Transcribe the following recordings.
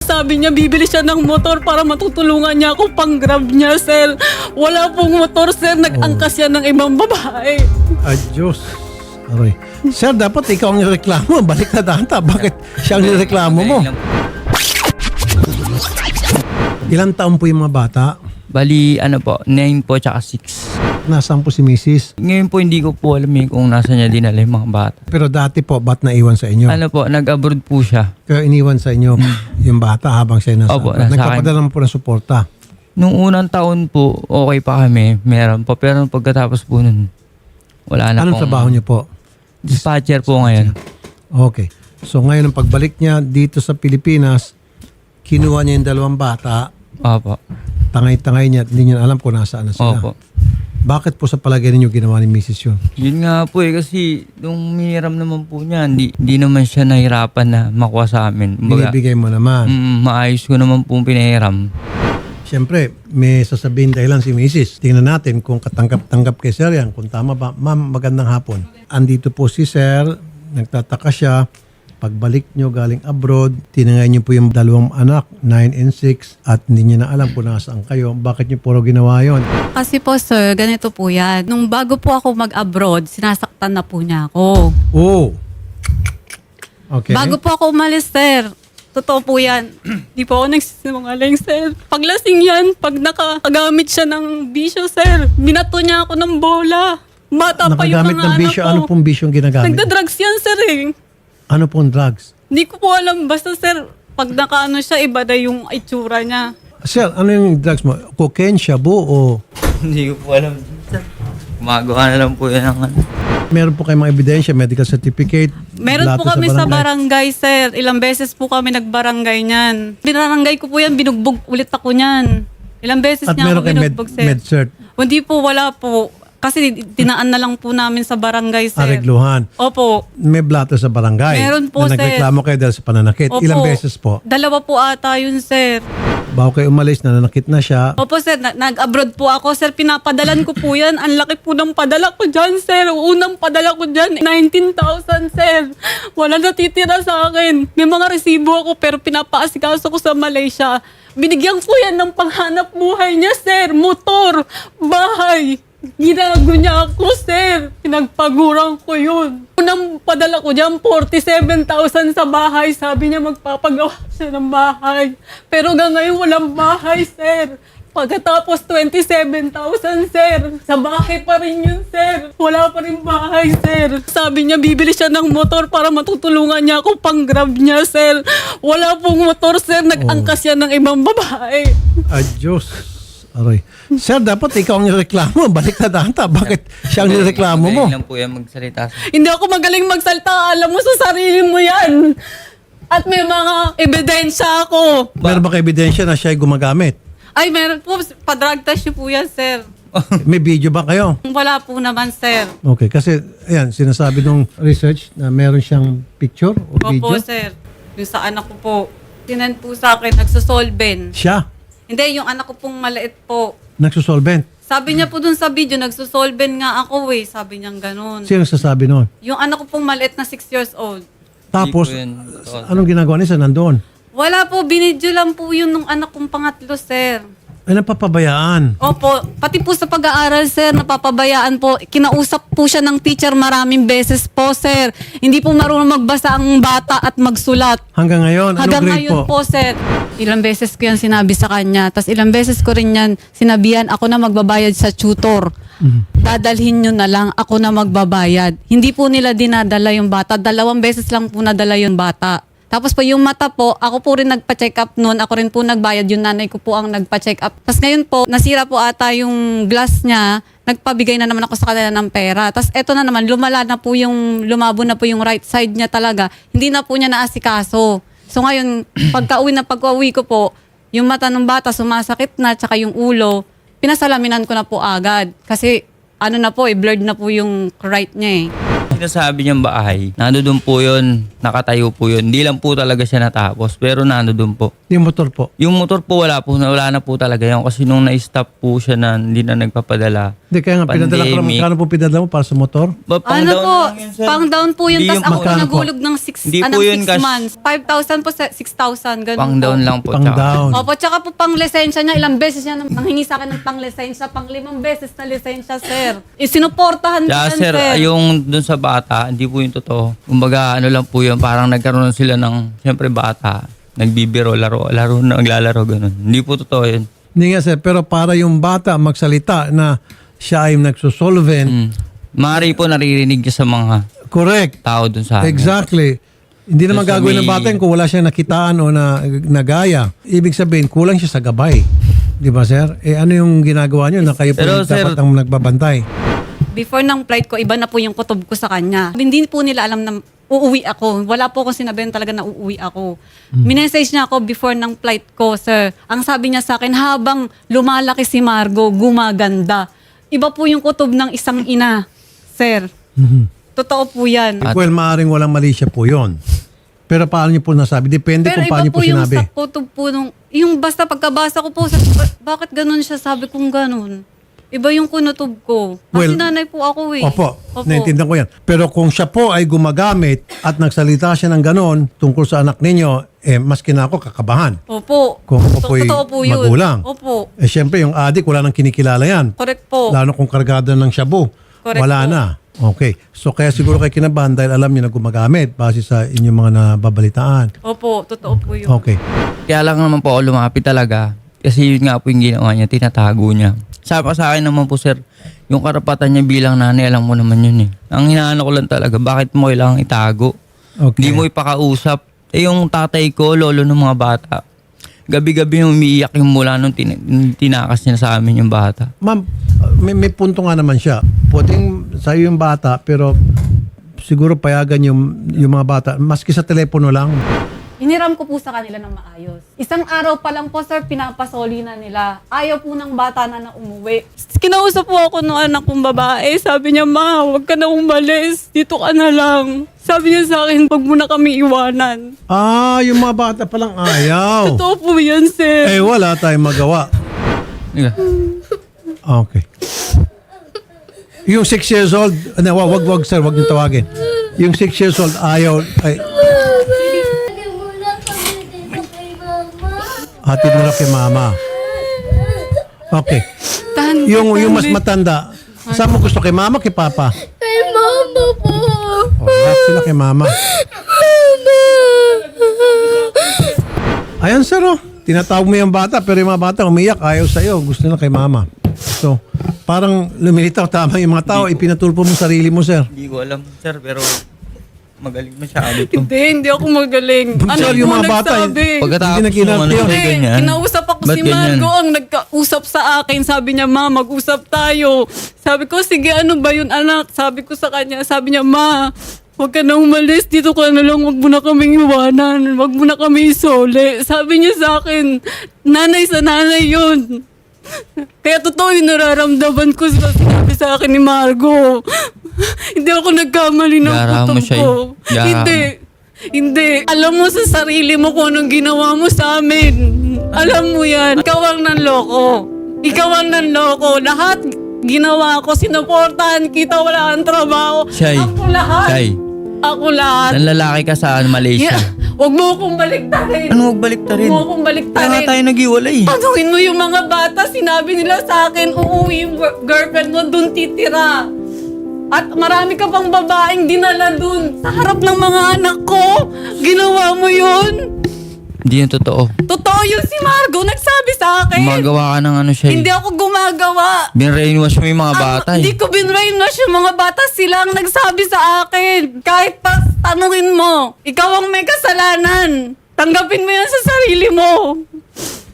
Sabi niya, bibili siya ng motor para matutulungan niya ako pang grab niya, sir. Wala pong motor, sir. Nag-angkas yan ng ibang babae. Diyos. Aray. Sir, dapat ikaw ang nireklamo. Balik na data. Bakit siya ang nireklamo mo? Ilang taon po yung mga bata? Bali, 9 po, tsaka 6. Nasaan po si Mrs.? Ngayon po, hindi ko po alam kung nasa niya dinala yung mga bata. Pero dati po, ba't naiwan sa inyo? Nag-abroad po siya. Kaya iniwan sa inyo yung bata habang siya nasa Opo, abroad. nasa Nagpapadala mo po ng suporta. Nung unang taon po, okay pa kami. Meron pa. Pero nung pagkatapos po nun, wala na Anong pong- trabaho niyo po? Dispatcher po ngayon. Okay. So ngayon, ang pagbalik niya dito sa Pilipinas, kinuha niya yung dalawang bata, Opo. tangay-tangay niya at hindi niya alam kung nasaan na sila. Opo. Bakit po sa palagay ninyo ginawa ni Mrs. yun? Yun nga po kasi nung miniram naman po niya, hindi naman siya nahirapan na makuha sa amin. Kumbaga, Binibigay mo naman. maayos ko naman pong pinahiram. Siyempre, may sasabihin dahilan si Mrs. Tingnan natin kung katanggap-tanggap kay Sir yan. Kung tama ba, ma'am, magandang hapon. Andito po si Sir, nagtataka siya. Pagbalik nyo galing abroad, tinangay nyo po yung dalawang anak, 9 and 6, at hindi nyo na alam kung nasaan kayo. Bakit nyo puro ginawa yon? Kasi po, sir, ganito po yan. Nung bago po ako mag-abroad, sinasaktan na po niya ako. Oh! Okay. Bago po ako umalis, sir. Totoo po yan. Di po ako nagsisinungaling, sir. Paglasing yan, pag nakagamit siya ng bisyo, sir, binato niya ako ng bola. Bata pa yung Nakagamit mga ng anak bisyo. ko. Ano pong bisyo ang ginagamit? Nagda-drugs yan, sir, eh. Ano pong drugs? Di ko po alam. Basta, sir, pag nakaano siya, iba na yung itsura niya. Sir, ano yung drugs mo? Cocaine, shabu, o Hindi ko po alam. Gumagawa na lang po yan ang meron po kayong mga ebidensya, medical certificate? Meron po lahat kami sa barangay, sir. Ilang beses po kami nagbarangay niyan. Binarangay ko po yan, binugbog ulit ako niyan. Ilang beses At niya meron ako kayong binugbog, sir. med cert, Hindi po, wala po. Kasi tinaan na lang po namin sa barangay, sir. aregluhan. Opo. May blatter sa barangay. Meron po, na sir. nagreklamo kayo dahil sa pananakit. Opo. Ilang beses po? 2 po ata yun, sir. Bago kayo umalis, nananakit na siya. Opo, sir. Nag-abroad po ako, sir. Pinapadalan ko po yan. Ang laki po ng padala ko dyan, sir. Unang padala ko dyan, 19,000, sir. Wala natitira sa akin. May mga resibo ako, pero pinapaasikaso ko sa Malaysia. Binigyan ko yan ng panghanap buhay niya, sir. Motor, bahay. Ginago niya ako, sir. Pinagpaguran ko yun. Unang padala ko dyan, 47,000 sa bahay. Sabi niya magpapagawa siya ng bahay. Pero hanggang ngayon walang bahay, sir. Pagkatapos 27,000, sir. Sa bahay pa rin yun, sir. Wala pa rin bahay, sir. Sabi niya bibili siya ng motor para matutulungan niya ako pang grab niya, sir. Wala pong motor, sir. Nag-angkas yan ng ibang babae. Diyos. Aray. Sir, dapat ikaw ang nireklamo. Balik na data. Bakit siya ang nireklamo mo? Magaling lang po yan magsalita. Hindi ako magaling magsalta. Alam mo sa sarili mo yan. At may mga ebidensya ako. Meron ba kayo ebidensya na siya ay gumagamit? Ay, meron po. Padrug test niyo po yan, sir. May video ba kayo? Wala po naman, sir. Okay, kasi ayan, sinasabi nung research na meron siyang picture o video. Opo, sir. Yung sa anak ko po. Tinend po sa akin, nagsusolven. Siya, Hindi, yung anak ko pong maliit po. nagsusolvent. Sabi niya po dun sa video, nagsusolven nga ako eh. Sabi niya ganun. Sino sasabi noon? Yung anak ko pong maliit na 6 years old. Tapos, Hindi ko yan. anong ginagawa niya sa nandoon? Wala po, binidyo lang po yun nung anak kong pangatlo, sir. Ay, napapabayaan. Opo, pati po sa pag-aaral, sir, napapabayaan po. Kinausap po siya ng teacher maraming beses po, sir. Hindi po marunong magbasa ang bata at magsulat. Hanggang ngayon, anong Hanggang grade ngayon po, sir. Ilang beses ko yan sinabi sa kanya. Tapos ilang beses ko rin yan sinabihan, ako na magbabayad sa tutor. Dadalhin nyo na lang, ako na magbabayad. Hindi po nila dinadala yung bata. 2 beses lang po nadala yung bata. Tapos po yung mata po, ako po rin nagpa-check up noon. Ako rin po nagbayad. Yung nanay ko po ang nagpa-check up. Tapos ngayon po, nasira po ata yung glass niya. Nagpabigay na naman ako sa kanila ng pera. Tapos eto na naman, lumabo na po yung right side niya talaga. Hindi na po niya naasikaso. So ngayon, pagka-uwi ko po, yung mata ng bata sumasakit na, tsaka yung ulo, pinasalaminan ko na po agad. Kasi ano na po, blurred na po yung right niya eh. sinasabi niyang bahay, nandoon po yun, nakatayo po yun. Hindi lang po talaga siya natapos, pero nandoon po. Yung motor po. Yung motor po wala na po talaga yun kasi nung na-stop po siya na hindi na nagpapadala. Hindi, kaya nga pinadala ko. Pandemic. Magkano po pinadala mo para sa motor? Ano po, pang down po yun. Hindi Tapos yung ako magkano po? nagulog ng 6 Hindi po yun cash. months. 5,000 po, 6,000. Ganun Pang po. down lang po. Pang tsaka- down. Opo, tsaka po pang lisensya niya, ilang beses niya nanghingi sa akin ng pang lisensya, pang 5 beses na lisensya, sir. Isinuportahan ko Kaya yan, sir, yung dun sa bata, hindi po yung totoo. Kumbaga, ano lang po yun, parang nagkaroon sila ng, siyempre bata, nagbibiro, laro, naglalaro, ganun. Hindi po totoo yun. Hindi nga sir, pero para yung bata magsalita na siya ay nagsusolvent. Mari po naririnig niya sa mga Correct. tao dun sa amin. Exactly. Hindi naman Kasi gagawin ng may- bata yun kung wala siyang nakitaan o nagaya. Ibig sabihin, kulang siya sa gabay. Di ba, sir? Ano yung ginagawa niyo na kayo po Pero, yung sir- dapat ang nagbabantay? Before ng flight ko, iba na po yung kutob ko sa kanya. Hindi po nila alam na uuwi ako. Wala po akong sinabihan talaga na uuwi ako. Minessage niya ako before ng flight ko, sir. Ang sabi niya sa akin, habang lumalaki si Margo, gumaganda. Iba po yung kutob ng isang ina, sir. Totoo po yan. Well, maaaring walang mali siya po yun. Pero paano niyo po nasabi? Depende Pero kung iba paano niyo po po yung sinabi. sa kutob po nung, yung basta pagkabasa ko po, bakit ganun siya? Sabi kong ganun. Iba yung kunutob ko. Kasi Well, nanay po ako eh. Opo, naintindihan ko yan. Pero kung siya po ay gumagamit at nagsalita siya ng ganon tungkol sa anak ninyo, maski na ako kakabahan. Opo. Kung ako po'y Totoo po yun. magulang. Opo. Siyempre, yung adik, wala nang kinikilala yan. Correct po. Lalo kung kargado ng shabu. Correct Wala po. na. Okay. So, kaya siguro kayo kinabahan dahil alam niyo na gumagamit base sa inyong mga nababalitaan. Opo, totoo po yun. Okay. Kaya lang naman po ako lumapit talaga. Kasi yun nga po yung ginawa niya, tinatago niya. Sabi sa akin naman po, sir, yung karapatan niya bilang nanay, alam mo naman yun eh. Ang hinahanap ko lang talaga, bakit mo kailangang itago? Okay. Hindi mo ipakausap. Yung tatay ko, lolo ng mga bata, gabi-gabi umiiyak yung mula nung tinakas niya sa amin yung bata. Ma'am, may punto nga naman siya. Puting sa'yo yung bata, pero siguro payagan yung mga bata, maski sa telepono lang. Hiniram ko po sa kanila ng maayos. Isang araw pa lang po, sir, pinapasoli na nila. Ayaw po ng bata na umuwi. Kinausap po ako ng anak kong babae. Sabi niya, ma, huwag ka na umalis. Dito ka na lang. Sabi niya sa akin, huwag mo na kami iwanan. Yung mga bata palang ayaw. Totoo po yan, sir. Wala tayong magawa. Diba? Okay. Yung 6 years old, wag sir, wag niyo tawagin. Yung 6 years old ayaw, hatid mo na kay mama. Okay. Yung mas matanda, saan mo gusto, kay mama, kay papa? Kay mama po. Lahat sila kay mama. Ayan sir, tinatawag mo yung bata, pero yung mga bata umiyak, ayaw sa'yo, gusto na kay mama. So, parang lumilitaw tama yung mga tao, ipinatulpo mo sarili mo, sir. Hindi ko alam, sir, pero magaling masyado to. Hindi ako magaling. Sir, yung mga bata, nagsabi? Pagkatapos Hindi na nung ano, kinat- may ganyan. Kinausap ako Ba't si ganyan? Margo ang nagkausap sa akin. Sabi niya, ma, mag-usap tayo. Sabi ko, sige, ano ba yun, anak? Sabi ko sa kanya, sabi niya, ma, huwag ka na umalis. Dito ka na lang, huwag mo na kaming iwanan. Huwag mo na kami isole. Sabi niya sa akin, nanay sa nanay yun. Kaya totoo yung nararamdaman ko sa sinabi sa akin ni Margo. Hindi ako nagkamali ng Yara mo kutob siya ko. eh. Yara Hindi. Hindi. Alam mo sa sarili mo kung anong ginawa mo sa amin. Alam mo yan. Ikaw ang nanloko. Ikaw ang nanloko. Lahat ginawa ko. Sinuportahan kita. Wala kang trabaho. Shay. Ako lahat. Shay. Ako lahat. Nanlalaki ka sa Malaysia. Yeah. Huwag mo akong baliktarin. Ano magbalik ta rin? Huwag mo akong Kaya nga baliktarin. tayo nag-iwalay. Tanungin mo yung mga bata, sinabi nila sa akin, uuwi yung girlfriend mo, dun titira. At marami ka pang babaeng dinala dun. Sa harap ng mga anak ko, ginawa mo yun. Hindi yung totoo. Totoo yun si Margo, nagsabi sa akin. Gumagawa ka ng ano siya. Hindi ako gumagawa. Binrainwash mo yung mga bata Hindi eh. ko binrainwash yung mga bata, sila ang nagsabi sa akin. Kahit pa tanungin mo, ikaw ang may kasalanan. Tanggapin mo yan sa sarili mo.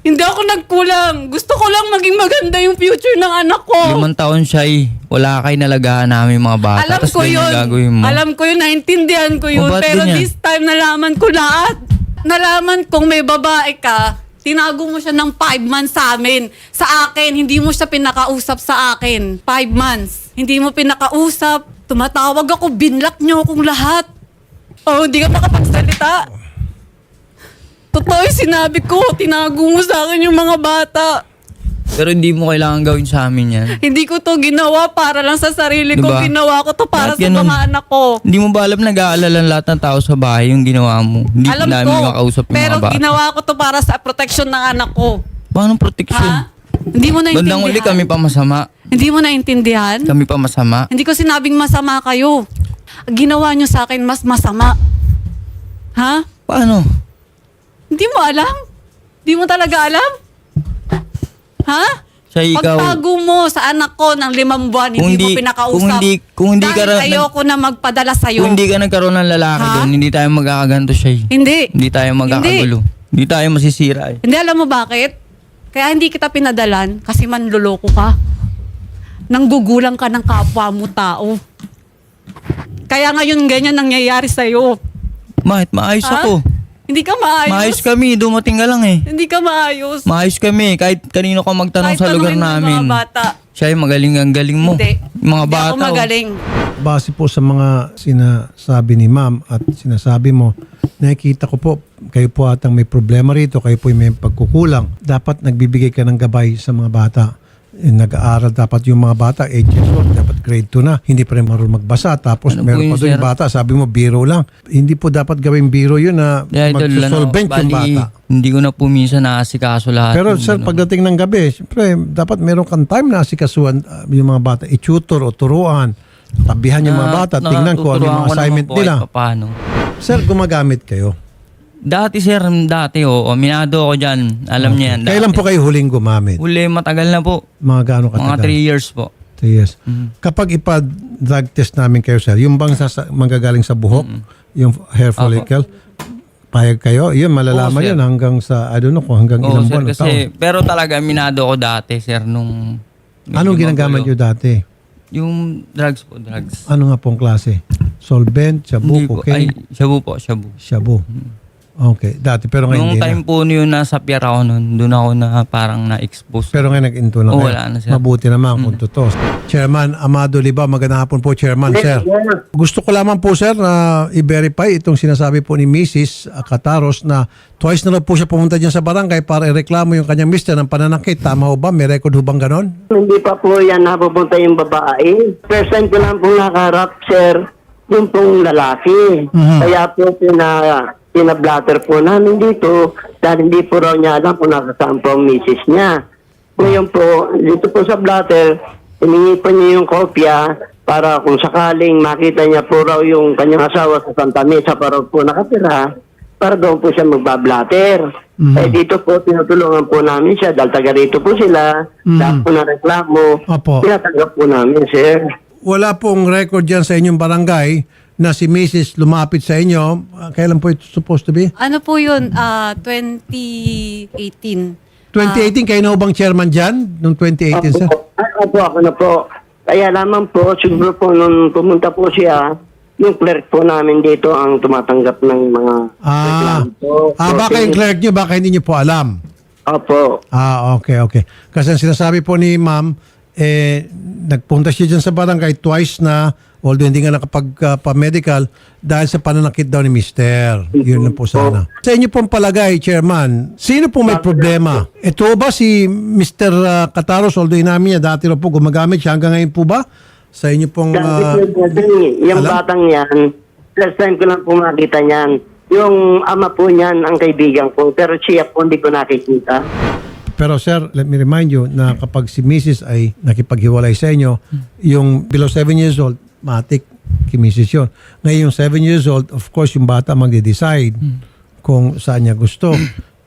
Hindi ako nagkulang. Gusto ko lang maging maganda yung future ng anak ko. 5 taon siya eh. Wala kayo nalagahan namin mga bata. Alam Tas ko ganyan yun. gagawin mo. Alam ko yun, naintindihan ko yun. O, ba't Pero ganyan? this time nalaman ko lahat. Nalaman kung may babae ka, tinago mo siya ng 5 months sa amin. Sa akin, hindi mo siya pinakausap sa akin. 5 months. Hindi mo pinakausap. Tumatawag ako, binlock niyo akong lahat. Oh, hindi ka makapagsalita. Totoo yung sinabi ko, tinago mo sa akin yung mga bata. Pero hindi mo kailangan gawin sa amin yan. Hindi ko to ginawa para lang sa sarili ko. Diba? Ginawa ko to para Lahat sa ganun. mga anak ko. Hindi mo ba alam nag-aalala ng lahat ng tao sa bahay yung ginawa mo? Hindi Alam namin ko, makausap yung pero mga bata. ginawa ko to para sa protection ng anak ko. Paano protection? Ha? Hindi mo naintindihan. Bandang uli kami pa masama. Hindi mo naintindihan? Kami pa masama. Hindi ko sinabing masama kayo. Ginawa nyo sa akin mas masama. Ha? Paano? Hindi mo alam? Hindi mo talaga alam? Ha? Siya ikaw. Pagtago mo sa anak ko ng 5 buwan, hindi mo pinakausap. Kung hindi ka dahil ayoko na magpadala sa'yo. Kung hindi ka nagkaroon ng lalaki Ha? doon, hindi tayo magkakaganto siya. Hindi. Hindi tayo magkakagulo. Hindi tayo masisira eh. Hindi, alam mo bakit? Kaya hindi kita pinadalan kasi manloloko ka. Nanggugulang ka ng kapwa mo tao. Kaya ngayon ganyan nangyayari sa'yo. Mahit, maayos Ha? ako. Hindi ka maayos. Maayos kami, dumating ka lang eh. Hindi ka maayos. Maayos kami, kahit kanino ka magtanong Kahit sa lugar tanungin mo yung namin. mga bata. Siya ay magaling ang galing mo. Hindi. Yung mga Hindi bata. ako magaling. Base po sa mga sinasabi ni ma'am at sinasabi mo, nakikita ko po, kayo po atang may problema rito, kayo po may pagkukulang. Dapat nagbibigay ka ng gabay sa mga bata. Nag-aaral dapat yung mga bata, 8 years old, dapat grade 2 na. Hindi pa rin marunong magbasa. Tapos Ano po meron yun, pa doon yung sir? bata, sabi mo biro lang. Hindi po dapat gawing biro yun na Yeah, idol, magsusolvent yung bali, bata. hindi ko na po minsan naasikaso lahat. Pero yung sir, ano. pagdating ng gabi, siyempre, dapat meron kang time na asikasuhan yung mga bata. I-tutor o turuan. Tabihan yung mga bata. Tingnan ko ano yung mga assignment nila. Paano? Sir, gumagamit kayo. Dati sir, minado ako dyan. Alam niya yan. Dati. Kailan po kayo huling gumamit? Huli, matagal na po. Mga gaano Mga katagal? 3 years po. 3 years. Kapag ipa-drug test namin kayo, sir, yung bang manggagaling sa buhok, yung hair follicle, payag kayo, yun, malalaman Oo, sir. yun hanggang sa, I don't know kung hanggang Oo, ilang sir, buwan o taon. pero talaga minado ako dati, sir, nung... Anong ginagamit nyo dati? Yung drugs po, drugs. Ano nga pong klase? Solvent, shabu, Hindi po. cocaine, Ay, shabu po, shabu. shabu. Okay, dati. Pero ngayon Nung hindi time na. po yun, nasa pier ako nun, doon ako na parang na-expose. Pero ngayon nag-into na Oo, kayo. wala na, sir. Mabuti naman kung totoo. Chairman Amado Liba, magandang hapon po, Chairman, sir. Gusto ko lamang po, sir, na i-verify itong sinasabi po ni Mrs. Cataros na twice na lang po siya pumunta dyan sa barangay para ireklamo yung kanyang mister ng pananakit. Tama ho ba? May record ho bang ganon? Hindi pa po yan napupunta yung babae. First time ko lang po nakaharap, sir, yung pong lalaki. Kaya po pinablatter po namin dito dahil hindi po raw niya alam kung nakasaan po ang misis niya. Ngayon po, dito po sa blatter, hiningi po niya yung kopya para kung sakaling makita niya po raw yung kanyang asawa sa Santa Mesa para po nakatira, para doon po siya magbablatter. Eh dito po, tinutulungan po namin siya dahil taga rito po sila, dahil po na reklamo, Opo. tinatanggap po namin, sir. Wala pong record dyan sa inyong barangay na si Mrs. lumapit sa inyo. Kailan po ito supposed to be? Ano po yun? 2018. 2018, kayo na ho bang chairman dyan? Noong 2018, sir? Opo, ako na po. Kaya lamang po, siguro po nung pumunta po siya, yung clerk po namin dito ang tumatanggap ng mga reklamo po. Baka yung clerk nyo, baka hindi nyo po alam. Opo. Okay. Kasi ang sinasabi po ni ma'am, nagpunta siya dyan sa barangay twice na, although hindi nga nakapag-medical, dahil sa pananakit daw ni mister. Yun na po sana. Sa inyo pong palagay, Chairman, sino pong may problema? Ito ba si Mr. Cataros, although inamin niya, dati na po gumagamit siya, hanggang ngayon po ba? Sa inyo pong... Yung alam? batang yan, first time ko lang po makita niyan. Yung ama po niyan, ang kaibigan ko, pero siya po hindi ko nakikita. Pero sir, let me remind you na kapag si Mrs. ay nakipaghiwalay sa inyo, yung below 7 years old, matik kay Mrs. yun. Ngayon yung 7 years old, of course, yung bata magde-decide kung saan niya gusto.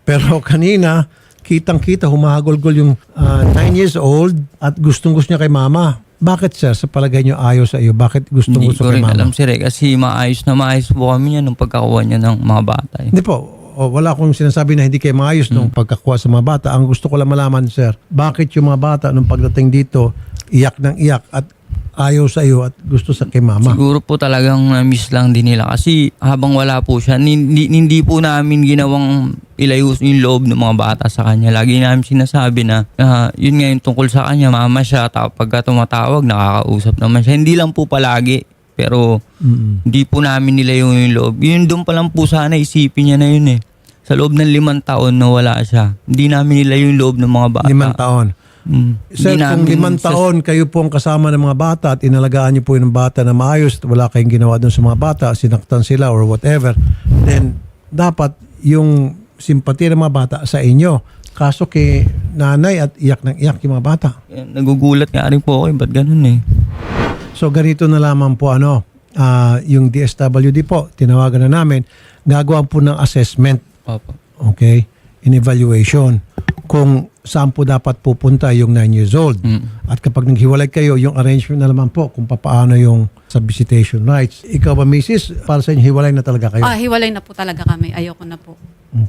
Pero kanina, kitang-kita, humahagol-gol yung 9 years old at gustong-gusto niya kay mama. Bakit sir, sa palagay niyo ayaw sa iyo? Bakit Hindi gustong-gusto ko kay rin mama? alam sir kasi maayos po kami yan nung pagkakuha niya ng mga bata. Hindi po. Wala akong sinasabi na hindi kayo maayos nung pagkakuha sa mga bata. Ang gusto ko lang malaman, sir, bakit yung mga bata nung pagdating dito, iyak ng iyak? At ayaw sa iyo at gusto sa kay mama. Siguro po talagang na-miss lang din nila kasi habang wala po siya, hindi po namin ginawang ilayo yung loob ng mga bata sa kanya. Lagi namin sinasabi na yun nga yung tungkol sa kanya, mama siya, pagka tumatawag, nakakausap naman siya. Hindi lang po palagi, pero hindi po namin nilayo yung loob. Yun doon pa lang po sana isipin niya na yun eh. Sa loob ng 5 taon na wala siya, hindi namin nilayo yung loob ng mga bata. 5 taon. Sir, Hindi kung namin 5 taon kayo po ang kasama ng mga bata at inalagaan niyo po yung bata na maayos, wala kayong ginawa doon sa mga bata, sinaktan sila or whatever, then dapat yung simpati ng mga bata sa inyo. Kaso kay nanay at iyak ng iyak yung mga bata. Nagugulat nga rin po ako, ba't ganun eh. So ganito na lamang po yung DSWD po, tinawagan na namin, gagawa po ng assessment, Papa. okay, in evaluation kung saan po dapat pupunta yung 9 years old. At kapag naghiwalay kayo, yung arrangement na naman po kung paano yung sa visitation rights. Ikaw ba, Mrs., para sa inyo, hiwalay na talaga kayo? Hiwalay na po talaga kami. Ayoko na po.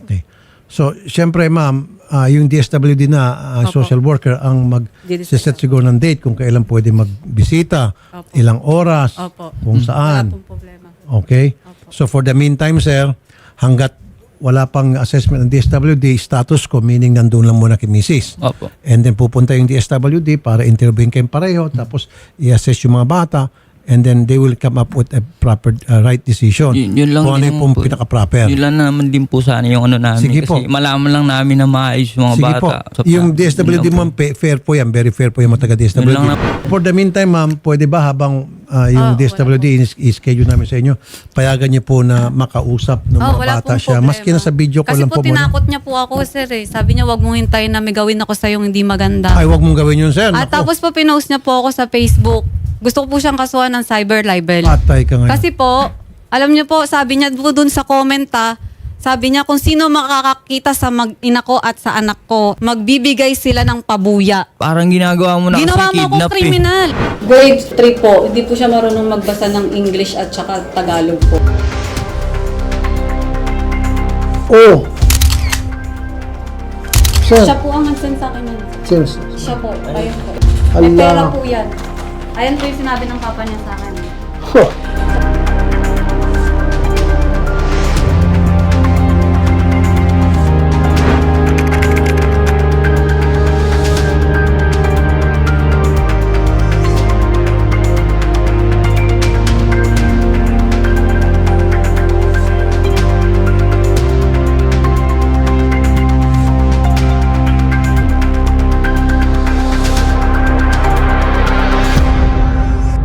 Okay. So, syempre ma'am, yung DSWD na Opo. social worker ang mag-set siguro ng date kung kailan pwede magbisita, Opo. ilang oras, Opo. kung saan. Wala pong problema. Okay? Opo. So for the meantime, sir, hanggat wala pang assessment ng DSWD, status ko, meaning nandun lang muna kay Mrs. Opo. And then pupunta yung DSWD para interviewin kayong pareho, tapos i-assess yung mga bata, and then they will come up with a proper right decision. Yun lang kung ano din yung naman po. pinaka-proper. Yun lang naman din po sana yung ano namin. Sige po. Kasi malaman lang namin na maayos yung mga Sige bata. po. Yung DSWD ma'am, fair po yan. Very fair po yung mga taga-DSWD. Yun lang For the meantime, ma'am, pwede ba habang yung DSWD i-schedule namin sa inyo, payagan niyo po na makausap ng mga Wala bata pong siya. problema. Maski na sa video ko Kasi lang po po muna. tinakot niya po ako, sir eh. Sabi niya, wag mong hintayin na may gawin ako sa yung hindi maganda. Ay, wag mong gawin yun, sir. At Naku, tapos po pinost niya po ako sa Facebook. Gusto ko po siyang kasuhan ng cyber libel. patay ka ngayon. Kasi po, alam niyo po, sabi niya po dun sa comment sabi niya kung sino makakakita sa mag-ina ko at sa anak ko, magbibigay sila ng pabuya. Parang ginagawa mo na Ginawa kasi mo akong kidnap eh. kriminal. Grade 3 po, hindi po siya marunong magbasa ng English at saka Tagalog po. Oh! Sir, Siya po ang nag-send sa akin nun. since, Siya po, ayun po. Ala. May pera po yan. Ayan po yung sinabi ng papa niya sa akin. huh,